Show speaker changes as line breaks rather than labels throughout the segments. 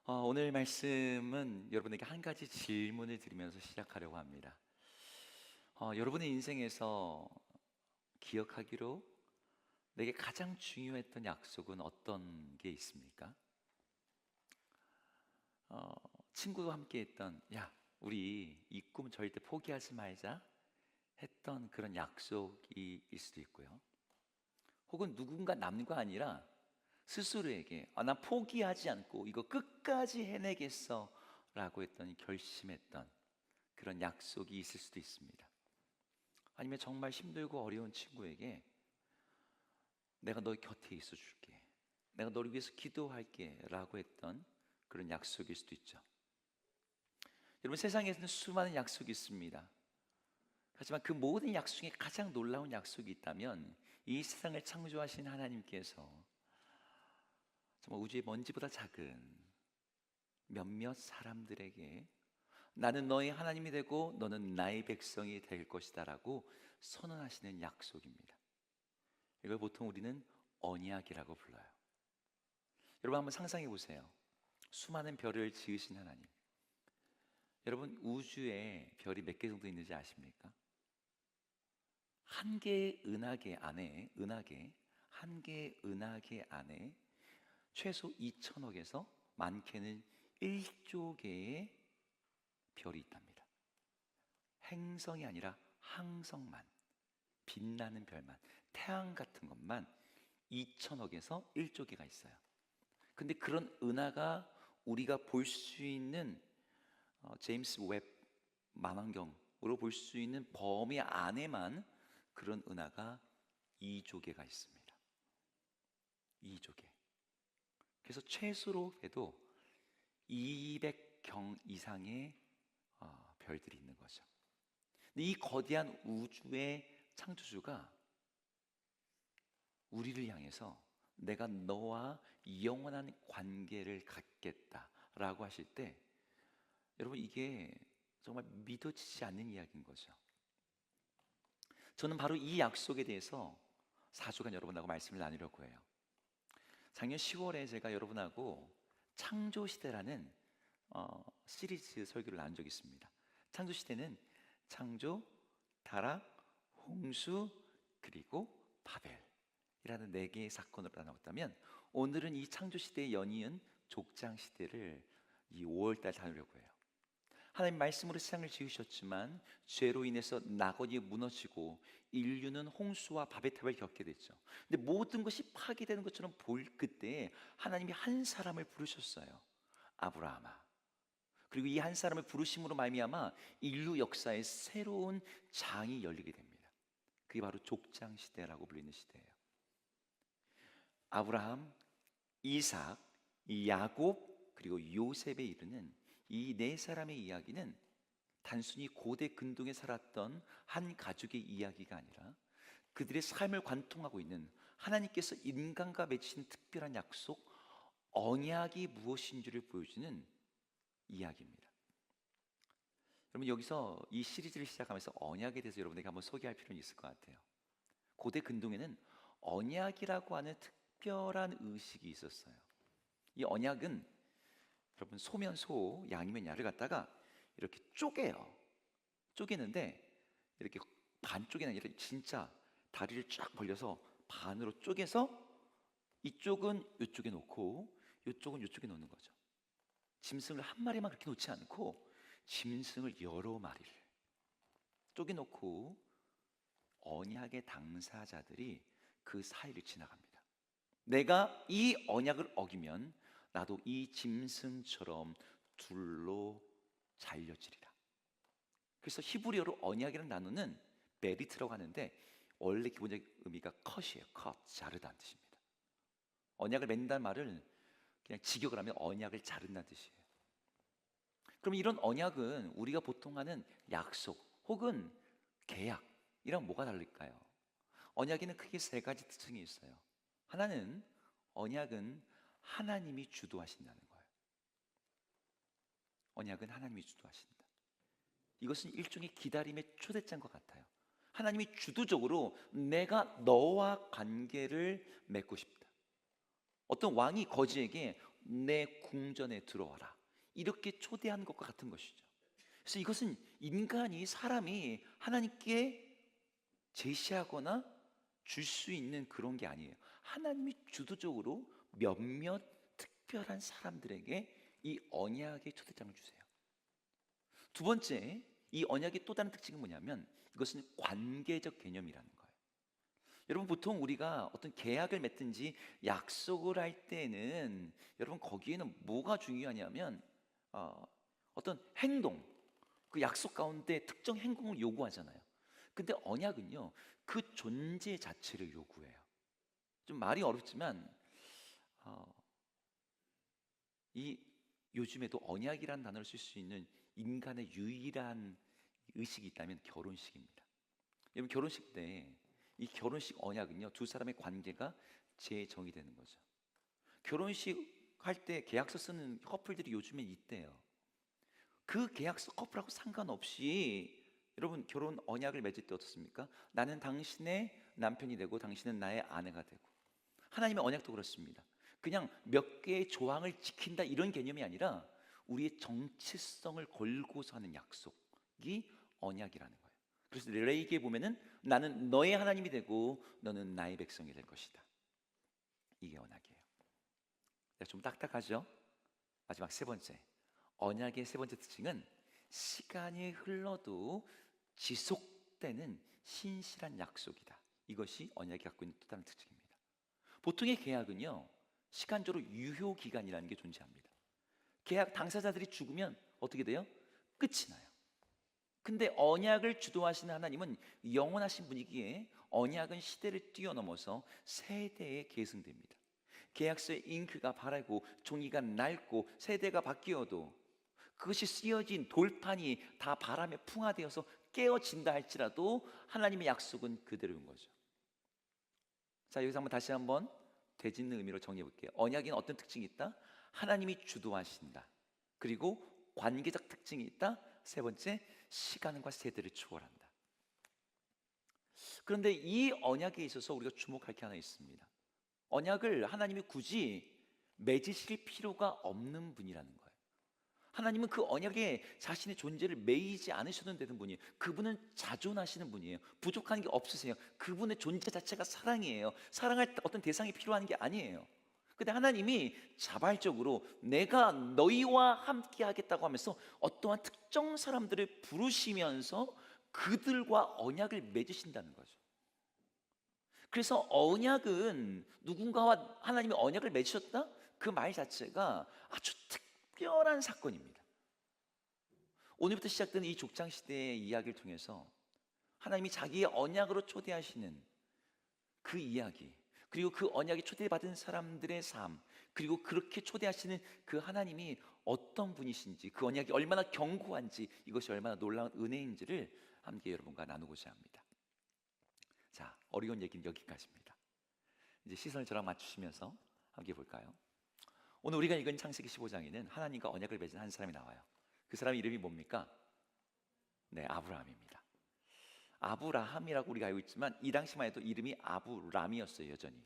오늘 말씀은 여러분에게 한 가지 질문을 드리면서 시작하려고 합니다. 여러분의 인생에서 기억하기로 내게 가장 중요했던 약속은 어떤 게 있습니까? 어, 친구와 함께 했던, 야, 우리 이 꿈 절대 포기하지 말자 했던 그런 약속이 일 수도 있고요. 혹은 누군가 남과 아니라 스스로에게, 난 포기하지 않고 이거 끝까지 해내겠어 라고 했더니 결심했던 그런 약속이 있을 수도 있습니다. 아니면 정말 힘들고 어려운 친구에게 내가 너 곁에 있어 줄게, 내가 너를 위해서 기도할게 라고 했던 그런 약속일 수도 있죠. 여러분, 세상에는 수많은 약속이 있습니다. 하지만 그 모든 약속 중에 가장 놀라운 약속이 있다면 이 세상을 창조하신 하나님께서 정말 우주의 먼지보다 작은 몇몇 사람들에게 나는 너의 하나님이 되고 너는 나의 백성이 될 것이다 라고 선언하시는 약속입니다. 이걸 보통 우리는 언약이라고 불러요. 여러분, 한번 상상해 보세요. 수많은 별을 지으신 하나님, 여러분, 우주에 별이 몇 개 정도 있는지 아십니까? 한 개의 한 개의 은하계 안에 최소 2천억에서 많게는 1조 개의 별이 있답니다. 행성이 아니라 항성만, 빛나는 별만, 태양 같은 것만 2천억에서 1조 개가 있어요. 근데 그런 은하가 우리가 볼 수 있는 제임스 웹 망원경으로 볼 수 있는 범위 안에만 그런 은하가 2조 개가 있습니다. 2조 개. 그래서 최소로 해도 200경 이상의 별들이 있는 거죠. 근데 이 거대한 우주의 창조주가 우리를 향해서 내가 너와 영원한 관계를 갖겠다라고 하실 때, 여러분, 이게 정말 믿어지지 않는 이야기인 거죠. 저는 바로 이 약속에 대해서 4주간 여러분하고 말씀을 나누려고 해요. 작년 10월에 제가 여러분하고 창조시대라는 시리즈 설교를 나눈 적이 있습니다. 창조시대는 창조, 타락, 홍수, 그리고 바벨이라는 네 개의 사건으로 나누었다면, 오늘은 이 창조시대의 연이은 족장시대를 이 5월달 다루려고 해요. 하나님 말씀으로 세상을 지으셨지만 죄로 인해서 낙원이 무너지고 인류는 홍수와 바벨탑을 겪게 됐죠. 근데 모든 것이 파괴되는 것처럼 보일 그때에 하나님이 한 사람을 부르셨어요. 아브라함아. 그리고 이 한 사람을 부르심으로 말미암아 인류 역사의 새로운 장이 열리게 됩니다. 그게 바로 족장 시대라고 불리는 시대예요. 아브라함, 이삭, 야곱, 그리고 요셉에 이르는 이 네 사람의 이야기는 단순히 고대 근동에 살았던 한 가족의 이야기가 아니라 그들의 삶을 관통하고 있는 하나님께서 인간과 맺으신 특별한 약속, 언약이 무엇인지를 보여주는 이야기입니다. 여러분, 여기서 이 시리즈를 시작하면서 언약에 대해서 여러분에게 한번 소개할 필요는 있을 것 같아요. 고대 근동에는 언약이라고 하는 특별한 의식이 있었어요. 이 언약은, 여러분, 소면 소, 양이면 야를 갖다가 이렇게 쪼개는데 이렇게 반쪽이 아니라 진짜 다리를 쫙 벌려서 반으로 쪼개서 이쪽은 이쪽에 놓고 이쪽은 이쪽에 놓는 거죠. 짐승을 한 마리만 그렇게 놓지 않고 짐승을 여러 마리를 쪼개놓고 언약의 당사자들이 그 사이를 지나갑니다. 내가 이 언약을 어기면 나도 이 짐승처럼 둘로 잘려지리라. 그래서 히브리어로 언약이라는 단어는 베리트라고 하는데 원래 기본적인 의미가 컷이에요. 컷, 자르다는 뜻입니다. 언약을 맺는다는 말을 그냥 직역을 하면 언약을 자른다는 뜻이에요. 그럼 이런 언약은 우리가 보통 하는 약속 혹은 계약이랑 뭐가 다를까요? 언약에는 크게 세 가지 특징이 있어요. 하나는, 언약은 하나님이 주도하신다는 거예요. 언약은 하나님이 주도하신다. 이것은 일종의 기다림의 초대장과 같아요. 하나님이 주도적으로 내가 너와 관계를 맺고 싶다. 어떤 왕이 거지에게 내 궁전에 들어와라. 이렇게 초대한 것과 같은 것이죠. 그래서 이것은 사람이 하나님께 제시하거나 줄 수 있는 그런 게 아니에요. 하나님이 주도적으로 몇몇 특별한 사람들에게 이 언약의 초대장을 주세요. 두 번째, 이 언약의 또 다른 특징은 뭐냐면 이것은 관계적 개념이라는 거예요. 여러분, 보통 우리가 어떤 계약을 맺든지 약속을 할 때는 여러분 거기에는 뭐가 중요하냐면 어떤 행동, 그 약속 가운데 특정 행동을 요구하잖아요. 근데 언약은요, 그 존재 자체를 요구해요. 좀 말이 어렵지만 어, 이 요즘에도 언약이라는 단어를 쓸 수 있는 인간의 유일한 의식이 있다면 결혼식입니다. 여러분, 결혼식 때 이 결혼식 언약은요, 두 사람의 관계가 재정이 되는 거죠. 결혼식 할 때 계약서 쓰는 커플들이 요즘에 있대요. 그 계약서 커플하고 상관없이 여러분, 결혼 언약을 맺을 때 어떻습니까? 나는 당신의 남편이 되고 당신은 나의 아내가 되고. 하나님의 언약도 그렇습니다. 그냥 몇 개의 조항을 지킨다 이런 개념이 아니라 우리의 정체성을 걸고서 하는 약속이 언약이라는 거예요. 그래서 레위기에 보면은 나는 너의 하나님이 되고 너는 나의 백성이 될 것이다. 이게 언약이에요. 좀 딱딱하죠? 마지막 세 번째, 언약의 세 번째 특징은 시간이 흘러도 지속되는 신실한 약속이다. 이것이 언약이 갖고 있는 또 다른 특징입니다. 보통의 계약은요, 시간적으로 유효 기간이라는 게 존재합니다. 계약 당사자들이 죽으면 어떻게 돼요? 끝이 나요. 근데 언약을 주도하시는 하나님은 영원하신 분이기에 언약은 시대를 뛰어넘어서 세대에 계승됩니다. 계약서의 잉크가 바래고 종이가 낡고 세대가 바뀌어도 그것이 쓰여진 돌판이 다 바람에 풍화되어서 깨어진다 할지라도 하나님의 약속은 그대로인 거죠. 자, 여기서 다시 한번 되짚는 의미로 정리해 볼게요. 언약에는 어떤 특징이 있다? 하나님이 주도하신다. 그리고 관계적 특징이 있다. 세 번째, 시간과 세대를 초월한다. 그런데 이 언약에 있어서 우리가 주목할 게 하나 있습니다. 언약을 하나님이 굳이 맺으실 필요가 없는 분이라는 거예요. 하나님은 그 언약에 자신의 존재를 매이지 않으셔도 되는 분이에요. 그분은 자존하시는 분이에요. 부족한 게 없으세요. 그분의 존재 자체가 사랑이에요. 사랑할 어떤 대상이 필요한 게 아니에요. 근데 하나님이 자발적으로 내가 너희와 함께 하겠다고 하면서 어떠한 특정 사람들을 부르시면서 그들과 언약을 맺으신다는 거죠. 그래서 언약은 누군가와 하나님이 언약을 맺으셨다? 그 말 자체가 아주 특별한 사건입니다. 오늘부터 시작되는 이 족장 시대의 이야기를 통해서 하나님이 자기의 언약으로 초대하시는 그 이야기, 그리고 그 언약에 초대받은 사람들의 삶, 그리고 그렇게 초대하시는 그 하나님이 어떤 분이신지, 그 언약이 얼마나 견고한지, 이것이 얼마나 놀라운 은혜인지를 함께 여러분과 나누고자 합니다. 자, 어려운 얘기는 여기까지입니다. 이제 시선을 저랑 맞추시면서 함께 볼까요? 오늘 우리가 읽은 창세기 15장에는 하나님과 언약을 맺은 한 사람이 나와요. 그 사람 이름이 뭡니까? 네, 아브라함입니다. 아브라함이라고 우리가 알고 있지만 이 당시만 해도 이름이 아브람이었어요. 여전히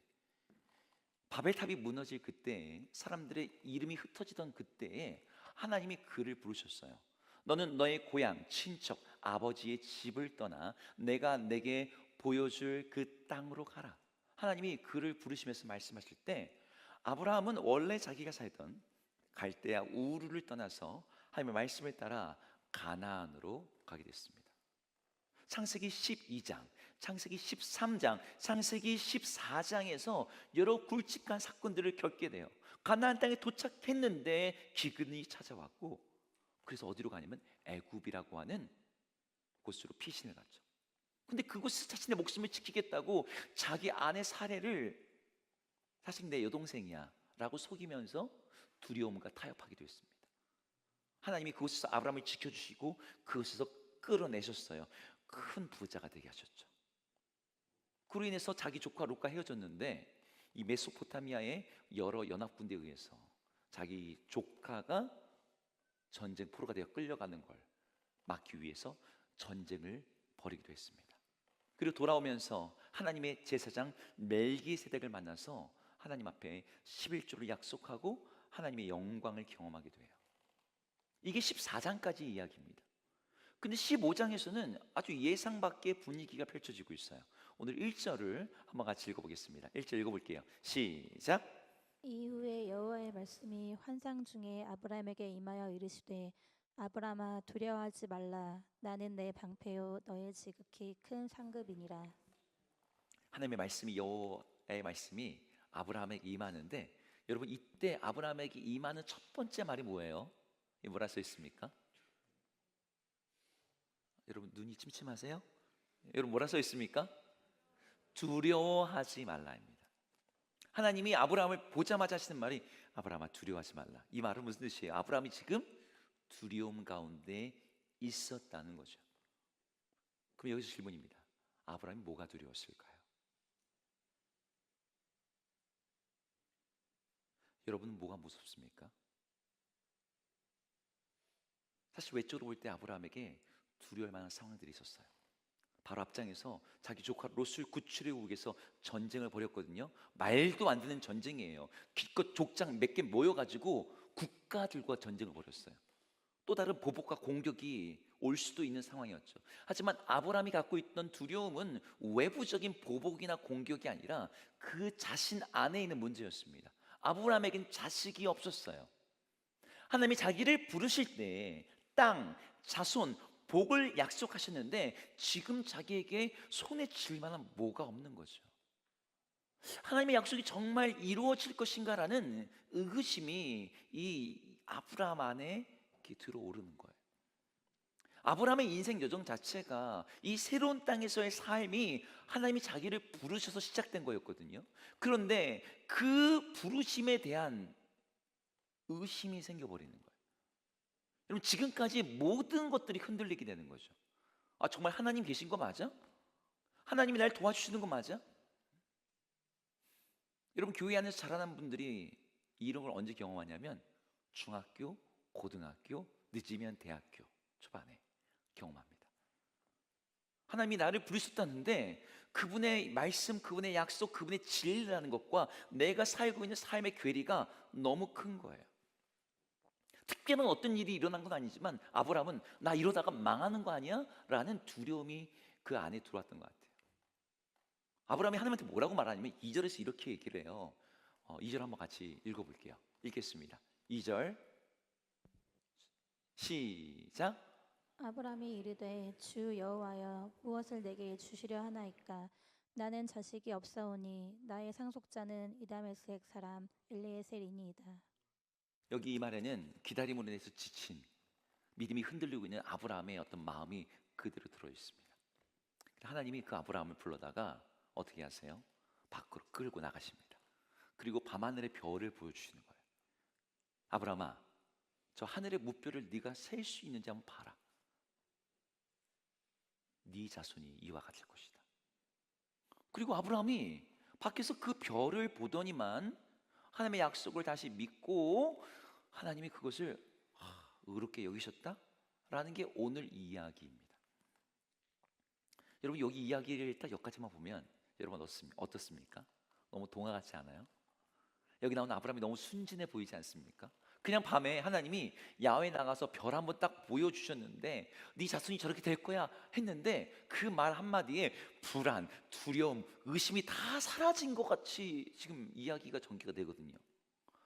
바벨탑이 무너질 그때, 사람들의 이름이 흩어지던 그때에 하나님이 그를 부르셨어요. 너는 너의 고향, 친척, 아버지의 집을 떠나 내가 내게 보여줄 그 땅으로 가라. 하나님이 그를 부르시면서 말씀하실 때 아브라함은 원래 자기가 살던 갈대아 우르를 떠나서 하나님의 말씀을 따라 가나안으로 가게 됐습니다. 창세기 12장, 창세기 13장, 창세기 14장에서 여러 굵직한 사건들을 겪게 돼요. 가나안 땅에 도착했는데 기근이 찾아왔고, 그래서 어디로 가냐면 애굽이라고 하는 곳으로 피신을 갔죠. 근데 그곳에서 자신의 목숨을 지키겠다고 자기 아내 사례를 사실 내 여동생이야 라고 속이면서 두려움과 타협하기도 했습니다. 하나님이 그곳에서 아브라함을 지켜주시고 그곳에서 끌어내셨어요. 큰 부자가 되게 하셨죠. 그로 인해서 자기 조카 롯과 헤어졌는데 이 메소포타미아의 여러 연합군대에 의해서 자기 조카가 전쟁 포로가 되어 끌려가는 걸 막기 위해서 전쟁을 벌이기도 했습니다. 그리고 돌아오면서 하나님의 제사장 멜기세덱을 만나서 하나님 앞에 11조를 약속하고 하나님의 영광을 경험하기도 해요. 이게 14장까지 이야기입니다. 근데 15장에서는 아주 예상 밖의 분위기가 펼쳐지고 있어요. 오늘 1절을 한번 같이 읽어보겠습니다. 1절 읽어볼게요. 시작.
이후에 여호와의 말씀이 환상 중에 아브라함에게 임하여 이르시되 아브라함아 두려워하지 말라 나는 내 방패요 너의 지극히 큰 상급이니라.
하나님의 말씀이 여호와의 말씀이 아브라함에게 임하는데 여러분 이때 아브라함에게 임하는 첫 번째 말이 뭐예요? 이 뭐라 써 있습니까? 여러분 눈이 침침하세요? 여러분 뭐라 써 있습니까? 두려워하지 말라입니다. 하나님이 아브라함을 보자마자 하시는 말이 아브라함아 두려워하지 말라. 이 말은 무슨 뜻이에요? 아브라함이 지금 두려움 가운데 있었다는 거죠. 그럼 여기서 질문입니다. 아브라함이 뭐가 두려웠을까요? 여러분은 뭐가 무섭습니까? 사실 외적으로 볼 때 아브라함에게 두려울 만한 상황들이 있었어요. 바로 앞장에서 자기 조카 롯을 구출해 오기 위해서 전쟁을 벌였거든요. 말도 안 되는 전쟁이에요. 기껏 족장 몇 개 모여가지고 국가들과 전쟁을 벌였어요. 또 다른 보복과 공격이 올 수도 있는 상황이었죠. 하지만 아브라함이 갖고 있던 두려움은 외부적인 보복이나 공격이 아니라 그 자신 안에 있는 문제였습니다. 아브라함에겐 자식이 없었어요. 하나님이 자기를 부르실 때 땅, 자손, 복을 약속하셨는데 지금 자기에게 손에 쥘 만한 뭐가 없는 거죠. 하나님의 약속이 정말 이루어질 것인가라는 의구심이 이 아브라함 안에 이렇게 들어오르는 거예요. 아브라함의 인생 여정 자체가 이 새로운 땅에서의 삶이 하나님이 자기를 부르셔서 시작된 거였거든요. 그런데 그 부르심에 대한 의심이 생겨버리는 거예요. 여러분 지금까지 모든 것들이 흔들리게 되는 거죠. 아 정말 하나님 계신 거 맞아? 하나님이 날 도와주시는 거 맞아? 여러분 교회 안에서 자라난 분들이 이런 걸 언제 경험하냐면 중학교, 고등학교, 늦으면 대학교 초반에 경험합니다. 하나님이 나를 부르셨다는데 그분의 말씀, 그분의 약속, 그분의 진리라는 것과 내가 살고 있는 삶의 괴리가 너무 큰 거예요. 특별한 어떤 일이 일어난 건 아니지만 아브라함은 나 이러다가 망하는 거 아니야? 라는 두려움이 그 안에 들어왔던 것 같아요. 아브라함이 하나님한테 뭐라고 말하냐면 2절에서 이렇게 얘기를 해요. 2절 한번 같이 읽어볼게요. 읽겠습니다. 2절 시작.
아브라함이 이르되 주 여호와여 무엇을 내게 주시려 하나이까 나는 자식이 없사오니 나의 상속자는 이다메섹 사람 엘리에셀이니이다.
여기 이 말에는 기다림으로 인해서 지친 믿음이 흔들리고 있는 아브라함의 어떤 마음이 그대로 들어 있습니다. 하나님이 그 아브라함을 불러다가 어떻게 하세요? 밖으로 끌고 나가십니다. 그리고 밤하늘의 별을 보여주시는 거예요. 아브라함아, 저 하늘의 무별을 네가 셀 수 있는지 한번 봐라. 네 자손이 이와 같을 것이다. 그리고 아브라함이 밖에서 그 별을 보더니만 하나님의 약속을 다시 믿고 하나님이 그것을 의롭게 여기셨다라는 게 오늘 이야기입니다. 여러분 여기 이야기를 딱 여기까지만 보면 여러분 어떻습니까? 너무 동화 같지 않아요? 여기 나오는 아브라함이 너무 순진해 보이지 않습니까? 그냥 밤에 하나님이 야외에 나가서 별 한번 딱 보여주셨는데 네 자손이 저렇게 될 거야 했는데 그 말 한마디에 불안, 두려움, 의심이 다 사라진 것 같이 지금 이야기가 전개가 되거든요.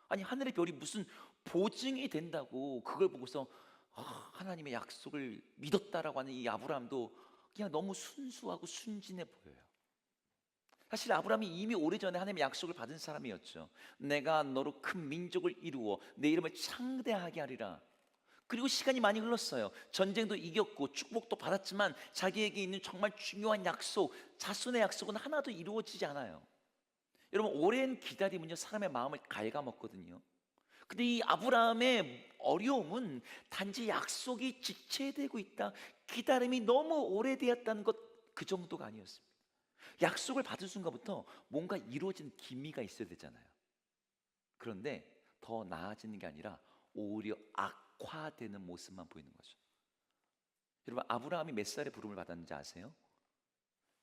아니 하늘의 별이 무슨 보증이 된다고 그걸 보고서 하나님의 약속을 믿었다라고 하는 이 아브라함도 그냥 너무 순수하고 순진해 보여요. 사실 아브라함이 이미 오래전에 하나님의 약속을 받은 사람이었죠. 내가 너로 큰 민족을 이루어 내 이름을 창대하게 하리라. 그리고 시간이 많이 흘렀어요. 전쟁도 이겼고 축복도 받았지만 자기에게 있는 정말 중요한 약속, 자손의 약속은 하나도 이루어지지 않아요. 여러분 오랜 기다림은요 사람의 마음을 갉아먹거든요. 근데 이 아브라함의 어려움은 단지 약속이 지체되고 있다, 기다림이 너무 오래되었다는 것 그 정도가 아니었습니다. 약속을 받은 순간부터 뭔가 이루어진 기미가 있어야 되잖아요. 그런데 더 나아지는 게 아니라 오히려 악화되는 모습만 보이는 거죠. 여러분 아브라함이 몇 살에 부름을 받았는지 아세요?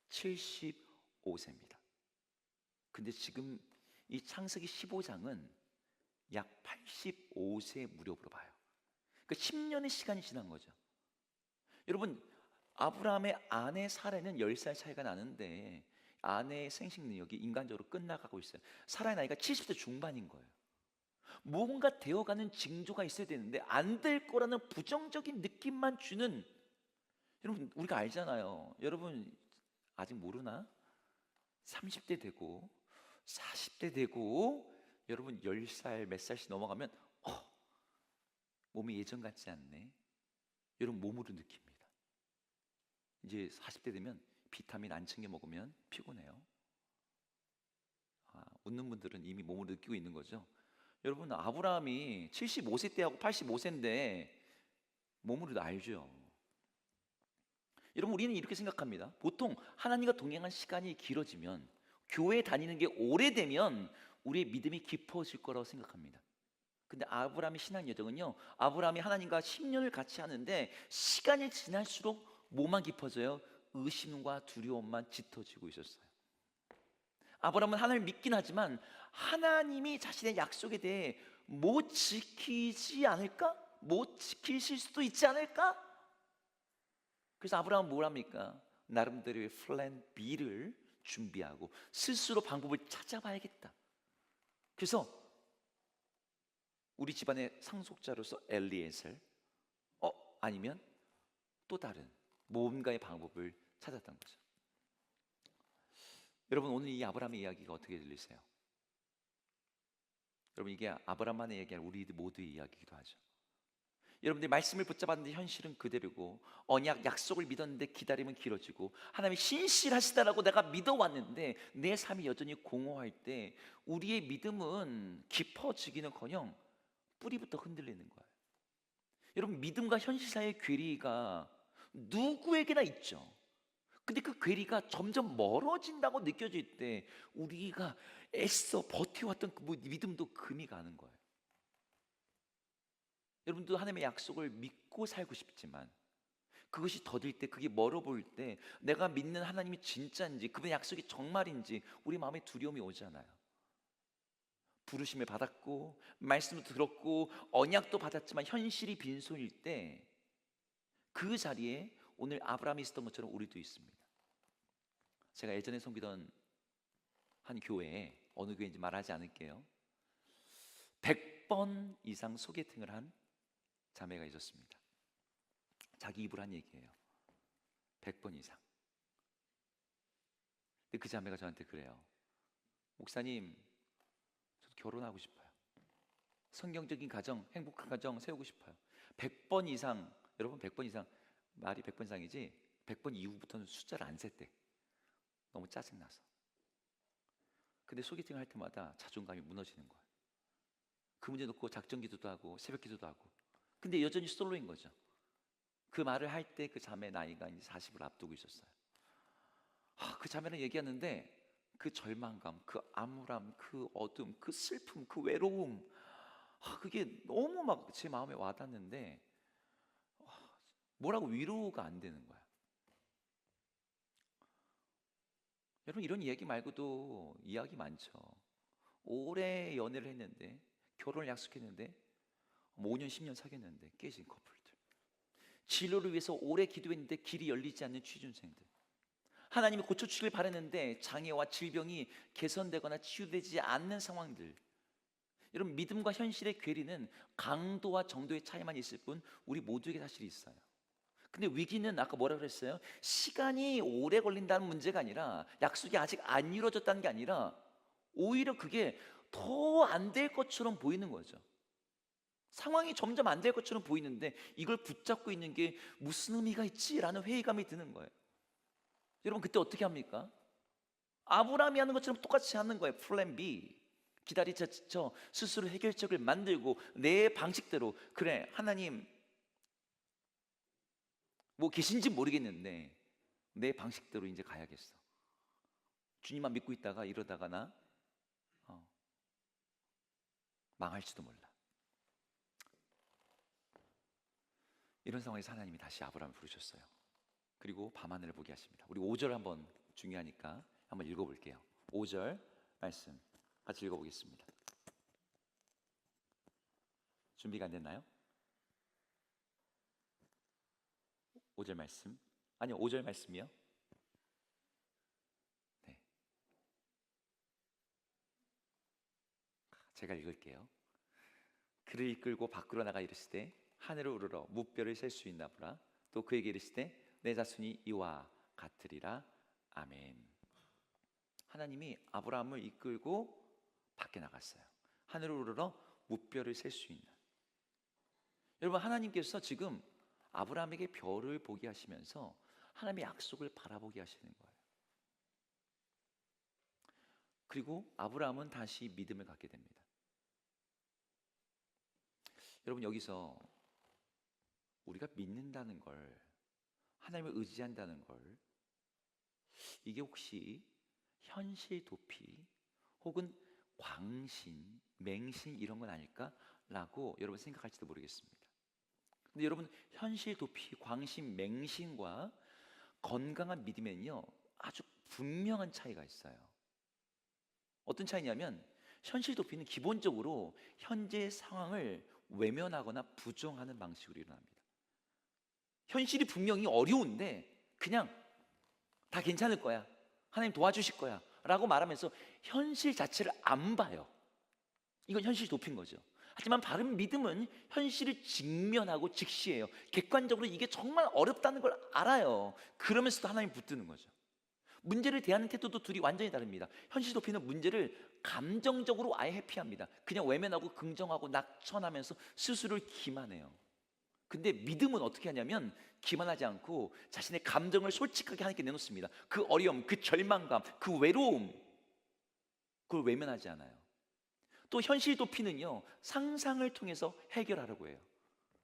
75세입니다. 근데 지금 이 창세기 15장은 약 85세 무렵으로 봐요. 그 10년의 시간이 지난 거죠. 여러분, 아브라함의 아내 사라는 10살 차이가 나는데 아내의 생식 능력이 인간적으로 끝나가고 있어요. 사라의 나이가 70대 중반인 거예요. 뭔가 되어가는 징조가 있어야 되는데 안 될 거라는 부정적인 느낌만 주는, 여러분 우리가 알잖아요. 여러분 아직 모르나? 30대 되고 40대 되고 여러분 10살 몇 살씩 넘어가면 몸이 예전 같지 않네. 여러분 몸으로 느낍니다. 이제 40대 되면 비타민 안 챙겨 먹으면 피곤해요. 웃는 분들은 이미 몸으로 느끼고 있는 거죠. 여러분 아브라함이 75세 때하고 85세인데 몸으로도 알죠. 여러분 우리는 이렇게 생각합니다. 보통 하나님과 동행한 시간이 길어지면, 교회 다니는 게 오래되면 우리의 믿음이 깊어질 거라고 생각합니다. 근데 아브라함의 신앙 여정은요, 아브라함이 하나님과 10년을 같이 하는데 시간이 지날수록 뭐만 깊어져요? 의심과 두려움만 짙어지고 있었어요. 아브라함은 하나님을 믿긴 하지만 하나님이 자신의 약속에 대해 못 지키지 않을까? 못 지키실 수도 있지 않을까? 그래서 아브라함은 뭘 합니까? 나름대로의 플랜 B를 준비하고 스스로 방법을 찾아봐야겠다. 그래서 우리 집안의 상속자로서 엘리에셀, 아니면 또 다른 뭔가의 방법을 찾았던 거죠. 여러분 오늘 이 아브라함의 이야기가 어떻게 들리세요? 여러분 이게 아브라함만의 이야기 아니라 우리 모두의 이야기이기도 하죠. 여러분들이 말씀을 붙잡았는데 현실은 그대로고, 언약 약속을 믿었는데 기다림은 길어지고, 하나님이 신실하시다라고 내가 믿어왔는데 내 삶이 여전히 공허할 때 우리의 믿음은 깊어지기는커녕 뿌리부터 흔들리는 거예요. 여러분 믿음과 현실 사이의 괴리가 누구에게나 있죠. 근데 그 괴리가 점점 멀어진다고 느껴질 때 우리가 애써 버텨왔던 그 믿음도 금이 가는 거예요. 여러분도 하나님의 약속을 믿고 살고 싶지만 그것이 더딜 때, 그게 멀어 보일 때 내가 믿는 하나님이 진짜인지, 그분의 약속이 정말인지 우리 마음에 두려움이 오잖아요. 부르심을 받았고 말씀도 들었고 언약도 받았지만 현실이 빈손일 때 그 자리에 오늘 아브라함이 있었던 것처럼 우리도 있습니다. 제가 예전에 섬기던 한 교회에, 어느 교회인지 말하지 않을게요, 100번 이상 소개팅을 한 자매가 있었습니다. 자기 입으로 한 얘기예요. 100번 이상. 근데 그 자매가 저한테 그래요. 목사님, 저도 결혼하고 싶어요. 성경적인 가정, 행복한 가정 세우고 싶어요. 100번 이상, 여러분 100번 이상, 말이 100번 이상이지 100번 이후부터는 숫자를 안 셌대. 너무 짜증나서. 근데 소개팅을 할 때마다 자존감이 무너지는 거예요. 그 문제 놓고 작전 기도도 하고 새벽 기도도 하고, 근데 여전히 솔로인 거죠. 그 말을 할 때 그 자매 나이가 이제 40을 앞두고 있었어요. 그 자매는 얘기하는데 그 절망감, 그 암울함, 그 어둠, 그 슬픔, 그 외로움, 그게 너무 막 제 마음에 와닿는데 뭐라고 위로가 안 되는 거야. 여러분 이런 이야기 말고도 이야기 많죠. 오래 연애를 했는데, 결혼을 약속했는데 5년 10년 사귀었는데 깨진 커플들, 진로를 위해서 오래 기도했는데 길이 열리지 않는 취준생들, 하나님이 고쳐주길 바랐는데 장애와 질병이 개선되거나 치유되지 않는 상황들. 여러분 믿음과 현실의 괴리는 강도와 정도의 차이만 있을 뿐 우리 모두에게 사실 있어요. 근데 위기는 아까 뭐라 그랬어요? 시간이 오래 걸린다는 문제가 아니라, 약속이 아직 안 이루어졌다는 게 아니라 오히려 그게 더 안 될 것처럼 보이는 거죠. 상황이 점점 안 될 것처럼 보이는데 이걸 붙잡고 있는 게 무슨 의미가 있지라는 회의감이 드는 거예요. 여러분 그때 어떻게 합니까? 아브라함이 하는 것처럼 똑같이 하는 거예요. 플랜 B. 기다리자 지쳐 스스로 해결책을 만들고 내 방식대로, 그래 하나님 뭐 계신지 모르겠는데 내 방식대로 이제 가야겠어. 주님만 믿고 있다가 이러다가 나 망할지도 몰라. 이런 상황에서 하나님이 다시 아브라함을 부르셨어요. 그리고 밤하늘을 보게 하십니다. 우리 5절 한번 중요하니까 한번 읽어볼게요. 5절 말씀 같이 읽어보겠습니다. 준비가 안 됐나요? 5절 말씀. 아니요, 5절 말씀이요. 네. 제가 읽을게요. 그를 이끌고 밖으로 나가 이르시되 하늘을 우러러 무뼈를 셀 수 있나 보라. 또 그에게 이르시되 내 자손이 이와 같으리라. 아멘. 하나님이 아브라함을 이끌고 밖에 나갔어요. 하늘을 우러러 무뼈를 셀 수 있는. 여러분, 하나님께서 지금 아브라함에게 별을 보게 하시면서 하나님의 약속을 바라보게 하시는 거예요. 그리고 아브라함은 다시 믿음을 갖게 됩니다. 여러분, 여기서 우리가 믿는다는 걸, 하나님을 의지한다는 걸, 이게 혹시 현실 도피 혹은 광신, 맹신 이런 건 아닐까라고 여러분 생각할지도 모르겠습니다. 근데 여러분, 현실 도피, 광신, 맹신과 건강한 믿음에는요 아주 분명한 차이가 있어요. 어떤 차이냐면, 현실 도피는 기본적으로 현재 상황을 외면하거나 부정하는 방식으로 일어납니다. 현실이 분명히 어려운데 그냥 다 괜찮을 거야, 하나님 도와주실 거야 라고 말하면서 현실 자체를 안 봐요. 이건 현실 도피인 거죠. 하지만 바른 믿음은 현실을 직면하고 직시해요. 객관적으로 이게 정말 어렵다는 걸 알아요. 그러면서도 하나님 붙드는 거죠. 문제를 대하는 태도도 둘이 완전히 다릅니다. 현실 도피는 문제를 감정적으로 아예 회피합니다. 그냥 외면하고 긍정하고 낙천하면서 스스로를 기만해요. 근데 믿음은 어떻게 하냐면 기만하지 않고 자신의 감정을 솔직하게 하나님께 내놓습니다. 그 어려움, 그 절망감, 그 외로움, 그걸 외면하지 않아요. 또 현실 도피는요 상상을 통해서 해결하려고 해요.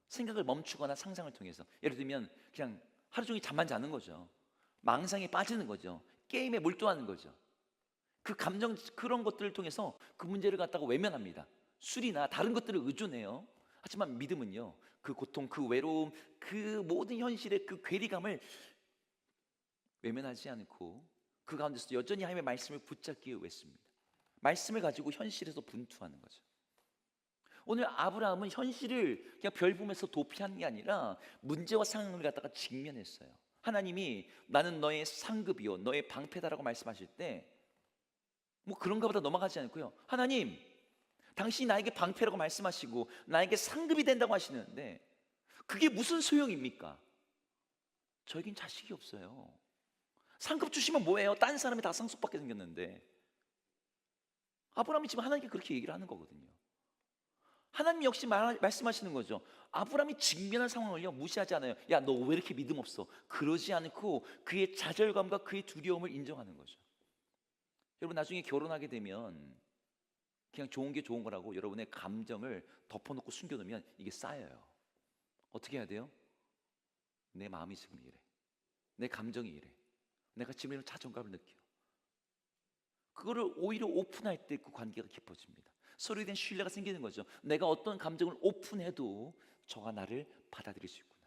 생각을 멈추거나 상상을 통해서. 예를 들면 그냥 하루 종일 잠만 자는 거죠. 망상에 빠지는 거죠. 게임에 몰두하는 거죠. 그 감정, 그런 것들을 통해서 그 문제를 갖다가 외면합니다. 술이나 다른 것들을 의존해요. 하지만 믿음은요 그 고통, 그 외로움, 그 모든 현실의 그 괴리감을 외면하지 않고 그 가운데서 여전히 하나님의 말씀을 붙잡기 위해서입니다. 말씀을 가지고 현실에서 분투하는 거죠. 오늘 아브라함은 현실을 그냥 별 보면서 도피하는 게 아니라 문제와 상황을 갖다가 직면했어요. 하나님이 나는 너의 상급이요 너의 방패다라고 말씀하실 때 뭐 그런가 보다 넘어가지 않고요, 하나님 당신이 나에게 방패라고 말씀하시고 나에게 상급이 된다고 하시는데 그게 무슨 소용입니까? 저에겐 자식이 없어요. 상급 주시면 뭐예요? 딴 사람이 다 상속받게 생겼는데. 아브라함이 지금 하나님께 그렇게 얘기를 하는 거거든요. 하나님 역시 말씀하시는 거죠. 아브라함이 직면한 상황을요 무시하지 않아요. 야, 너 왜 이렇게 믿음 없어? 그러지 않고 그의 좌절감과 그의 두려움을 인정하는 거죠. 여러분, 나중에 결혼하게 되면 그냥 좋은 게 좋은 거라고 여러분의 감정을 덮어놓고 숨겨놓으면 이게 쌓여요. 어떻게 해야 돼요? 내 마음이 지금 이래, 내 감정이 이래, 내가 지금 이런 자존감을 느껴. 그거를 오히려 오픈할 때 그 관계가 깊어집니다. 서로에 대한 신뢰가 생기는 거죠. 내가 어떤 감정을 오픈해도 저가 나를 받아들일 수 있구나.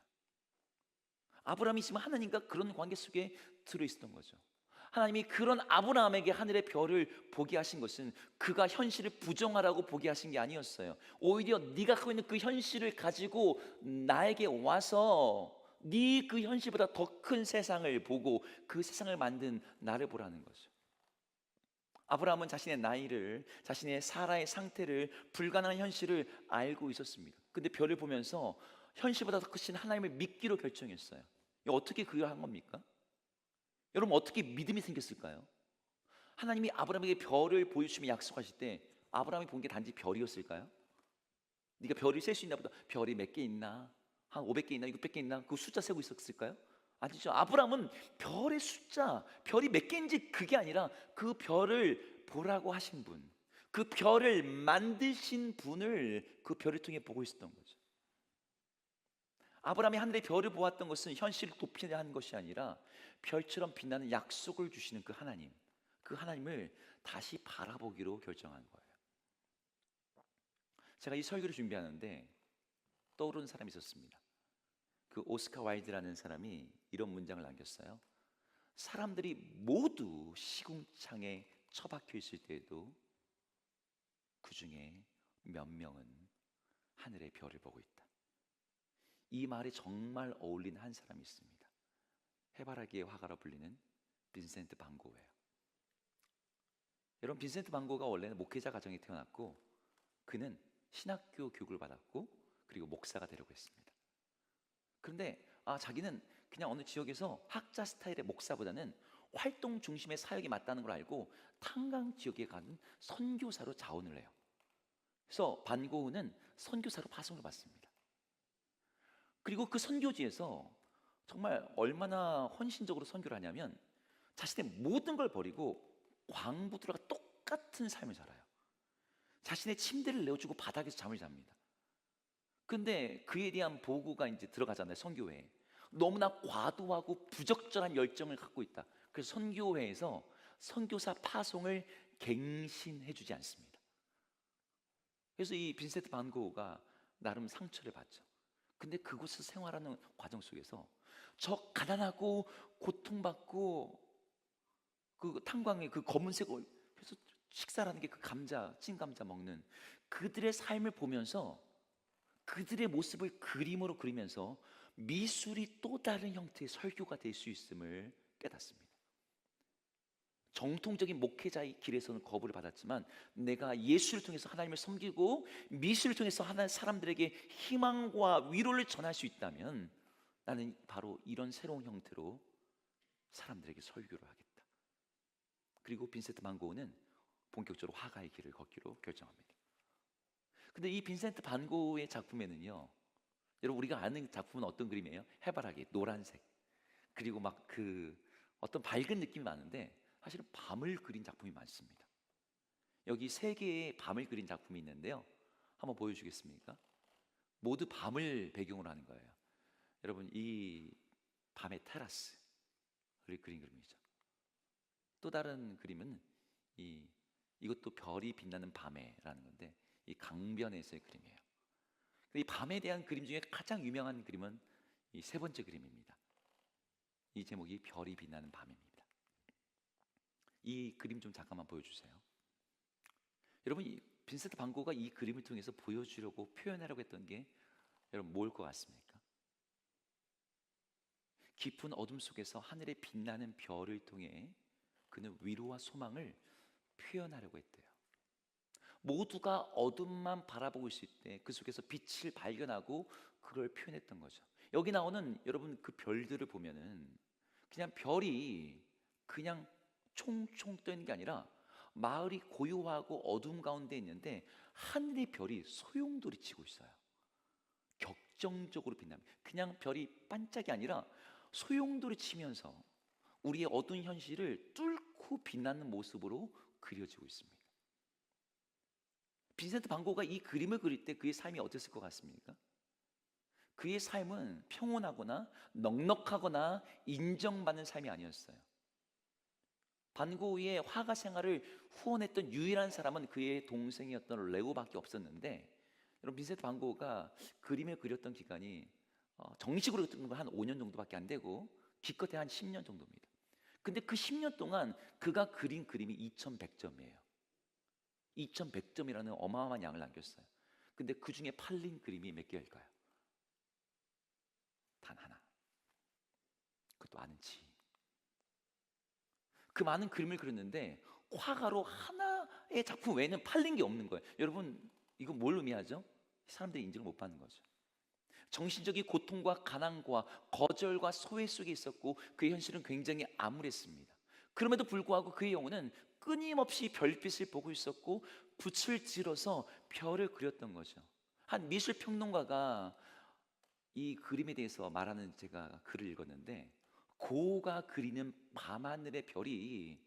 아브라함이 지금 하나님과 그런 관계 속에 들어있었던 거죠. 하나님이 그런 아브라함에게 하늘의 별을 보게 하신 것은 그가 현실을 부정하라고 보게 하신 게 아니었어요. 오히려 네가 갖고 있는 그 현실을 가지고 나에게 와서 네 그 현실보다 더 큰 세상을 보고 그 세상을 만든 나를 보라는 거죠. 아브라함은 자신의 나이를, 자신의 사라의 상태를, 불가능한 현실을 알고 있었습니다. 근데 별을 보면서 현실보다 더 크신 하나님을 믿기로 결정했어요. 어떻게 그걸 한 겁니까? 여러분, 어떻게 믿음이 생겼을까요? 하나님이 아브라함에게 별을 보여주시며 약속하실 때 아브라함이 본 게 단지 별이었을까요? 네가 별을 셀 수 있나 보다. 별이 몇 개 있나? 한 500개 있나? 600개 있나? 그 숫자 세고 있었을까요? 아니죠. 아브라함은 별의 숫자, 별이 몇 개인지 그게 아니라 그 별을 보라고 하신 분, 그 별을 만드신 분을 그 별을 통해 보고 있었던 거죠. 아브라함이 하늘의 별을 보았던 것은 현실을 도피하는 것이 아니라 별처럼 빛나는 약속을 주시는 그 하나님, 그 하나님을 다시 바라보기로 결정한 거예요. 제가 이 설교를 준비하는데 떠오르는 사람이 있었습니다. 그 오스카 와일드라는 사람이 이런 문장을 남겼어요. 사람들이 모두 시궁창에 처박혀 있을 때에도 그 중에 몇 명은 하늘의 별을 보고 있다. 이 말에 정말 어울리는 한 사람이 있습니다. 해바라기의 화가로 불리는 빈센트 반 고흐예요. 여러분, 빈센트 반 고흐가 원래는 목회자 가정에 태어났고 그는 신학교 교육을 받았고 그리고 목사가 되려고 했습니다. 그런데 자기는 그냥 어느 지역에서 학자 스타일의 목사보다는 활동 중심의 사역이 맞다는 걸 알고 탄광 지역에 가는 선교사로 자원을 해요. 그래서 반 고흐는 선교사로 파송을 받습니다. 그리고 그 선교지에서 정말 얼마나 헌신적으로 선교를 하냐면 자신의 모든 걸 버리고 광부들과 똑같은 삶을 살아요. 자신의 침대를 내어주고 바닥에서 잠을 잡니다. 근데 그에 대한 보고가 이제 들어가잖아요. 선교회에 너무나 과도하고 부적절한 열정을 갖고 있다. 그래서 선교회에서 선교사 파송을 갱신해주지 않습니다. 그래서 이 빈센트 반 고흐가 나름 상처를 받죠. 근데 그곳에서 생활하는 과정 속에서 저 가난하고 고통받고 그 탄광의 그 검은색 그래서 식사라는 게 그 감자, 찐 감자 먹는 그들의 삶을 보면서 그들의 모습을 그림으로 그리면서 미술이 또 다른 형태의 설교가 될 수 있음을 깨닫습니다. 정통적인 목회자의 길에서는 거부를 받았지만 내가 예술을 통해서 하나님을 섬기고 미술을 통해서 하나님 사람들에게 희망과 위로를 전할 수 있다면 나는 바로 이런 새로운 형태로 사람들에게 설교를 하겠다. 그리고 빈센트 반 고흐는 본격적으로 화가의 길을 걷기로 결정합니다. 근데 이 빈센트 반 고흐의 작품에는요, 여러분 우리가 아는 작품은 어떤 그림이에요? 해바라기, 노란색, 그리고 막 그 어떤 밝은 느낌이 많은데 사실은 밤을 그린 작품이 많습니다. 여기 세 개의 밤을 그린 작품이 있는데요, 한번 보여주겠습니까? 모두 밤을 배경으로 하는 거예요. 여러분, 이 밤의 테라스를 그린 그림이죠. 또 다른 그림은 이것도 별이 빛나는 밤에라는 건데 이 강변에서의 그림이에요. 이 밤에 대한 그림 중에 가장 유명한 그림은 이 세 번째 그림입니다. 이 제목이 별이 빛나는 밤입니다. 이 그림 좀 잠깐만 보여주세요. 여러분, 이 빈센트 반 고흐가 이 그림을 통해서 보여주려고 표현하려고 했던 게 여러분 뭘 것 같습니까? 깊은 어둠 속에서 하늘에 빛나는 별을 통해 그는 위로와 소망을 표현하려고 했대요. 모두가 어둠만 바라보고 있을 때 그 속에서 빛을 발견하고 그걸 표현했던 거죠. 여기 나오는 여러분 그 별들을 보면은 그냥 별이 그냥 총총 떠 있는 게 아니라 마을이 고요하고 어둠 가운데 있는데 하늘의 별이 소용돌이치고 있어요. 격정적으로 빛납니다. 그냥 별이 반짝이 아니라 소용돌이치면서 우리의 어두운 현실을 뚫고 빛나는 모습으로 그려지고 있습니다. 빈센트 반 고흐가 이 그림을 그릴 때 그의 삶이 어땠을 것 같습니까? 그의 삶은 평온하거나 넉넉하거나 인정받는 삶이 아니었어요. 반 고흐의 화가 생활을 후원했던 유일한 사람은 그의 동생이었던 레오밖에 없었는데, 여러분 빈센트 반 고흐가 그림을 그렸던 기간이 정식으로 그린 건 한 5년 정도밖에 안 되고 기껏해 한 10년 정도입니다. 근데 그 10년 동안 그가 그린 그림이 2100점이에요. 2100점이라는 어마어마한 양을 남겼어요. 근데 그 중에 팔린 그림이 몇 개일까요? 단 하나. 그것도 아는 지. 그 많은 그림을 그렸는데 화가로 하나의 작품 외에는 팔린 게 없는 거예요. 여러분, 이거 뭘 의미하죠? 사람들이 인정을 못 받는 거죠. 정신적인 고통과 가난과 거절과 소외 속에 있었고 그의 현실은 굉장히 암울했습니다. 그럼에도 불구하고 그의 영혼은 끊임없이 별빛을 보고 있었고 붓을 들어서 별을 그렸던 거죠. 한 미술 평론가가 이 그림에 대해서 말하는 제가 글을 읽었는데, 고흐가 그리는 밤하늘의 별이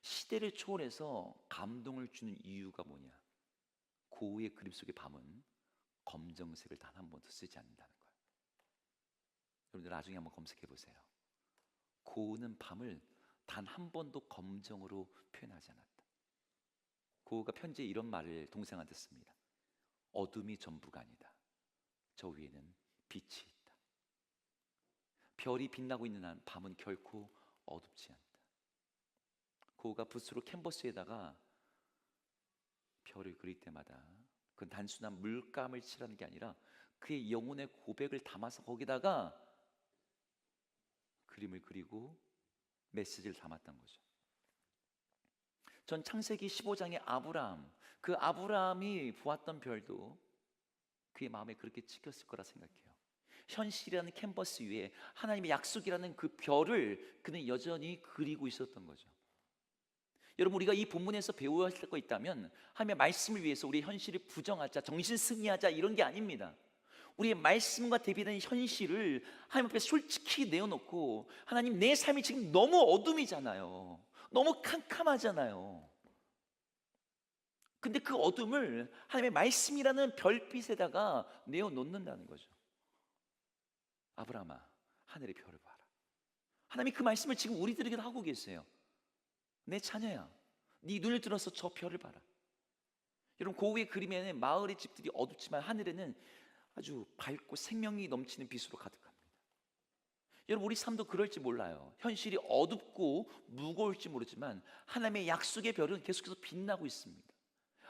시대를 초월해서 감동을 주는 이유가 뭐냐? 고흐의 그림 속의 밤은 검정색을 단 한 번도 쓰지 않는다는 거예요. 여러분들 나중에 한번 검색해 보세요. 고흐는 밤을 단 한 번도 검정으로 표현하지 않았다. 고흐가 편지에 이런 말을 동생한테 씁니다. 어둠이 전부가 아니다. 저 위에는 빛이 있다. 별이 빛나고 있는 한 밤은 결코 어둡지 않다. 고흐가 붓으로 캔버스에다가 별을 그릴 때마다 그건 단순한 물감을 칠하는 게 아니라 그의 영혼의 고백을 담아서 거기다가 그림을 그리고 메시지를 담았던 거죠. 전 창세기 15장의 아브라함, 그 아브라함이 보았던 별도 그의 마음에 그렇게 찍혔을 거라 생각해요. 현실이라는 캔버스 위에 하나님의 약속이라는 그 별을 그는 여전히 그리고 있었던 거죠. 여러분, 우리가 이 본문에서 배워야 할 거 있다면 하나님의 말씀을 위해서 우리의 현실을 부정하자, 정신 승리하자 이런 게 아닙니다. 우리의 말씀과 대비되는 현실을 하나님 앞에 솔직히 내어놓고, 하나님, 내 삶이 지금 너무 어둠이잖아요. 너무 캄캄하잖아요. 근데 그 어둠을 하나님의 말씀이라는 별빛에다가 내어놓는다는 거죠. 아브라함아, 하늘의 별을 봐라. 하나님이 그 말씀을 지금 우리들에게도 하고 계세요. 내 자녀야, 네 눈을 들어서 저 별을 봐라. 여러분, 고우의 그림에는 마을의 집들이 어둡지만 하늘에는 아주 밝고 생명이 넘치는 빛으로 가득합니다. 여러분, 우리 삶도 그럴지 몰라요. 현실이 어둡고 무거울지 모르지만 하나님의 약속의 별은 계속해서 빛나고 있습니다.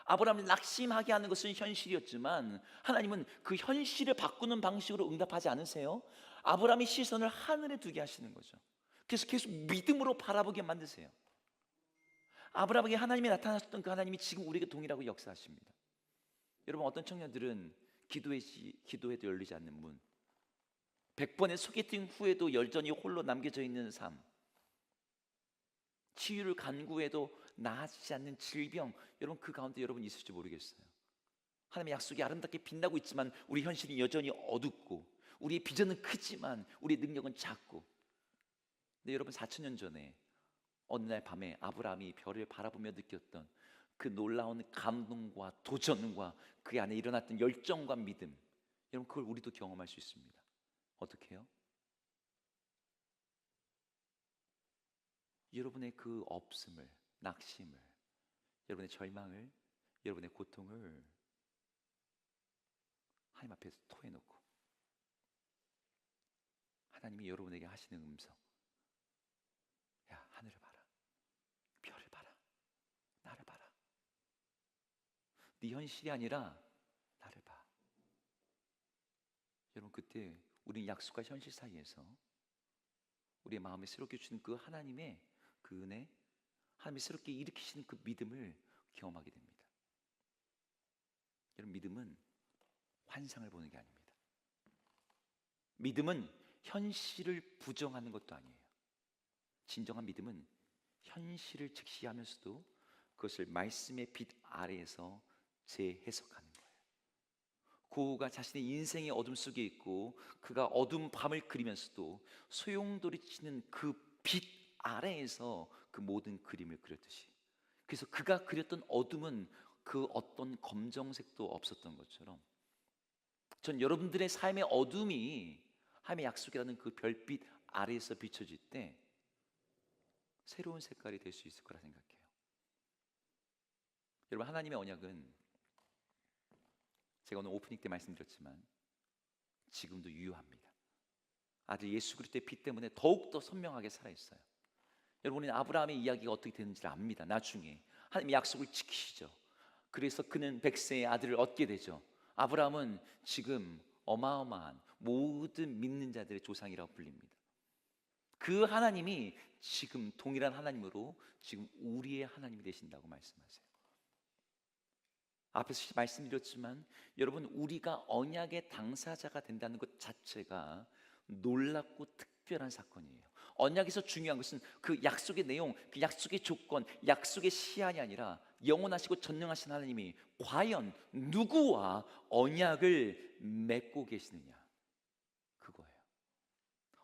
아브라함을 낙심하게 하는 것은 현실이었지만 하나님은 그 현실을 바꾸는 방식으로 응답하지 않으세요. 아브라함의 시선을 하늘에 두게 하시는 거죠. 그래서 계속 믿음으로 바라보게 만드세요. 아브라함에게 하나님이 나타나셨던 그 하나님이 지금 우리에게 동일하고 역사하십니다. 여러분, 어떤 청년들은 기도해도 열리지 않는 문, 100번의 소개팅 후에도 여전히 홀로 남겨져 있는 삶, 치유를 간구해도 나아지지 않는 질병, 여러분, 그 가운데 여러분 있을지 모르겠어요. 하나님의 약속이 아름답게 빛나고 있지만 우리 현실이 여전히 어둡고, 우리의 비전은 크지만 우리의 능력은 작고. 근데 여러분, 4,000년 전에 어느 날 밤에 아브라함이 별을 바라보며 느꼈던 그 놀라운 감동과 도전과 그 안에 일어났던 열정과 믿음, 여러분, 그걸 우리도 경험할 수 있습니다. 어떻게 해요? 여러분의 그 없음을, 낙심을, 여러분의 절망을, 여러분의 고통을 하나님 앞에서 토해놓고 하나님이 여러분에게 하시는 음성, 야, 하늘을 봐라, 별을 봐라, 나를 봐라. 네 현실이 아니라 나를 봐. 여러분, 그때 우리는 약속과 현실 사이에서 우리의 마음에 새롭게 주신 그 하나님의 그 은혜, 하나님이 새롭게 일으키시는 그 믿음을 경험하게 됩니다. 여러분, 믿음은 환상을 보는 게 아닙니다. 믿음은 현실을 부정하는 것도 아니에요. 진정한 믿음은 현실을 직시하면서도 그것을 말씀의 빛 아래에서 재해석하는 거예요. 고우가 자신의 인생의 어둠 속에 있고 그가 어두운 밤을 그리면서도 소용돌이치는 그 빛 아래에서 그 모든 그림을 그렸듯이, 그래서 그가 그렸던 어둠은 그 어떤 검정색도 없었던 것처럼 전 여러분들의 삶의 어둠이 하나님의 약속이라는 그 별빛 아래에서 비춰질 때 새로운 색깔이 될 수 있을 거라 생각해요. 여러분, 하나님의 언약은 제가 오늘 오프닝 때 말씀드렸지만 지금도 유효합니다. 아들 예수 그리스도의 피 때문에 더욱더 선명하게 살아있어요. 여러분은 아브라함의 이야기가 어떻게 되는지를 압니다. 나중에 하나님의 약속을 지키시죠. 그래서 그는 100세의 아들을 얻게 되죠. 아브라함은 지금 어마어마한 모든 믿는 자들의 조상이라고 불립니다. 그 하나님이 지금 동일한 하나님으로 지금 우리의 하나님이 되신다고 말씀하세요. 앞에서 말씀드렸지만 여러분, 우리가 언약의 당사자가 된다는 것 자체가 놀랍고 특별한 사건이에요. 언약에서 중요한 것은 그 약속의 내용, 그 약속의 조건, 약속의 시한이 아니라 영원하시고 전능하신 하나님이 과연 누구와 언약을 맺고 계시느냐, 그거예요.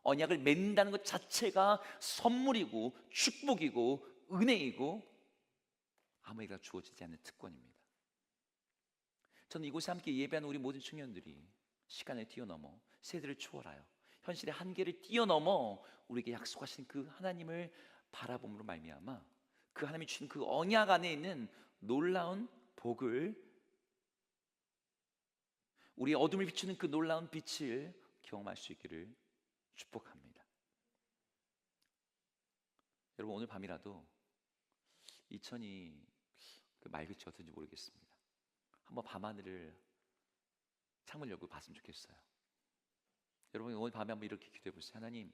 언약을 맺는다는 것 자체가 선물이고 축복이고 은혜이고 아무에게나 주어지지 않는 특권입니다. 저는 이곳에 함께 예배하는 우리 모든 청년들이 시간을 뛰어넘어, 세대를 초월하여 현실의 한계를 뛰어넘어 우리에게 약속하신 그 하나님을 바라봄으로 말미암아 그 하나님이 주신 그 언약 안에 있는 놀라운 복을, 우리의 어둠을 비추는 그 놀라운 빛을 경험할 수 있기를 축복합니다. 여러분, 오늘 밤이라도 2002 그 말빛이 어떤지 모르겠습니다. 한번 밤하늘을 창문 열고 봤으면 좋겠어요. 여러분 오늘 밤에 한번 이렇게 기도해 보세요. 하나님,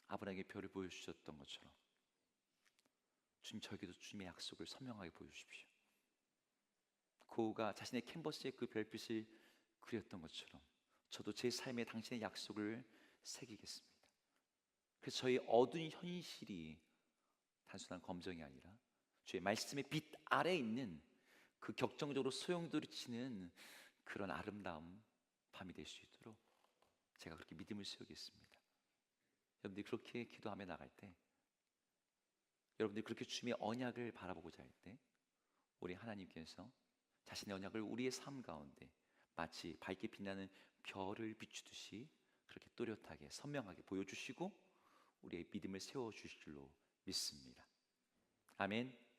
아브라함에게 별을 보여주셨던 것처럼 주님, 저에게도 주님의 약속을 선명하게 보여주십시오. 고우가 자신의 캔버스에 그 별빛을 그렸던 것처럼 저도 제 삶에 당신의 약속을 새기겠습니다. 그래서 저희 어두운 현실이 단순한 검정이 아니라 주의 말씀의 빛 아래에 있는 그 격정적으로 소용돌이치는 그런 아름다운 밤이 될 수 있도록 제가 그렇게 믿음을 세우겠습니다. 여러분들이 그렇게 기도하며 나갈 때, 여러분들이 그렇게 주님의 언약을 바라보고자 할 때, 우리 하나님께서 자신의 언약을 우리의 삶 가운데 마치 밝게 빛나는 별을 비추듯이 그렇게 또렷하게 선명하게 보여주시고 우리의 믿음을 세워주실 줄로 믿습니다. 아멘.